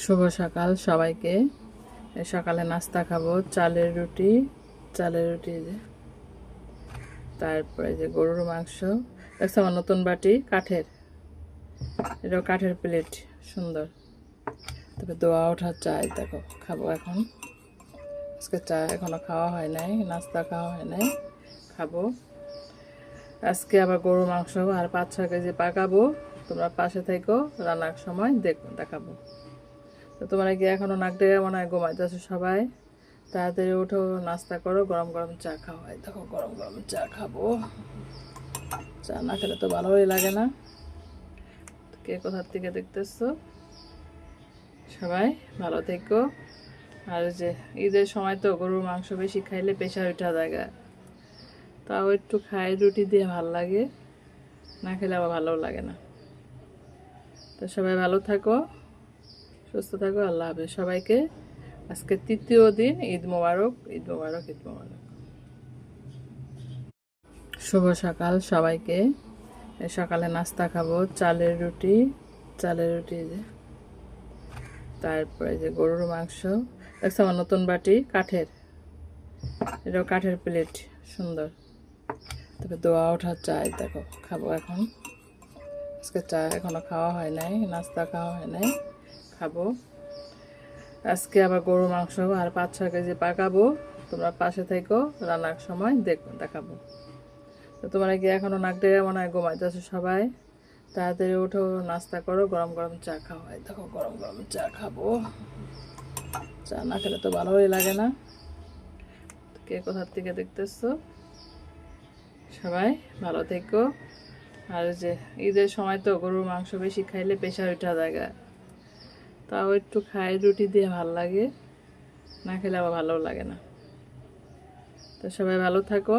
শুভ সকাল সবাইকে। সকালে নাস্তা খাবো চালের রুটি। যে তারপরে যে গরুর মাংস দেখছো, আমার নতুন বাটি কাঠের, এটাও কাঠের প্লেট, সুন্দর। তবে দোয়া ওঠার চাই, দেখো খাবো এখন। আজকে চা এখনো খাওয়া হয় নাই, নাস্তা খাওয়া হয় নাই, খাবো আজকে। আবার গরুর মাংস আর 5-6 কেজি পাকাবো। তোমরা পাশে থেকো, রান্নার সময় দেখাবো। তো তোমরা কি এখনো নাক ডেকে মনে হয় ঘুমাইতেছো সবাই? তাড়াতাড়ি উঠো, নাস্তা করো, গরম গরম চা খাও। এই দেখো গরম গরম চা খাবো। চা না খেলে তো ভালোই লাগে না। কে কোথার থেকে দেখতেছো? সবাই ভালো থেকো। আর যে ঈদের সময় তো গরুর মাংস বেশি খাইলে প্রেশার উঠা জায়গা, তাও একটু খাই, রুটি দিয়ে ভাল লাগে, না খেলে আবার ভালোও লাগে না। তো সবাই ভালো থাকো, সুস্থ থাকো, আল্লাহ হাফেজ সবাইকে। আজকে তৃতীয় দিন, ঈদ মোবারক, ঈদ মোবারক, ঈদ মোবারক। শুভ সকাল সবাইকে। সকালে নাস্তা খাবো চালের রুটি। যে তারপরে যে গরুর মাংস দেখছো, আমার নতুন বাটি কাঠের, এটাও কাঠের প্লেট, সুন্দর। তবে দোয়া ওঠার চাই, দেখো খাবো এখন। আজকে চা এখনো খাওয়া হয় নাই, নাস্তা খাওয়া হয় নাই, খাবো আজকে। আবার গরুর মাংস আর 5-6 কেজি পাকাবো। তোমরা পাশে থেকো, রান্নার সময় দেখাবো। তো তোমরা কি এখনো নাক ডেকে মনে হয় ঘুমাইতেছো সবাই? তাড়াতাড়ি উঠো, নাস্তা করো, গরম গরম চা খাও। এই দেখো গরম গরম চা খাবো। চা না খেলে তো ভালোই লাগে না। কে কোথার থেকে দেখতেছো? সবাই ভালো থেকো। আর যে ঈদের সময় তো গরুর মাংস বেশি খাইলে প্রেশার উঠা জায়গা, তাও একটু খাই, রুটি দিয়ে ভাল লাগে, না খেলে আবার ভালোও লাগে না। তো সবাই ভালো থাকো,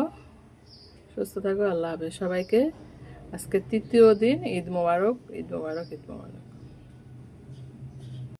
সুস্থ থাকো, আল্লাহ হাফেজ সবাইকে। আজকে তৃতীয় দিন, ঈদ মোবারক, ঈদ মোবারক, ঈদ মোবারক।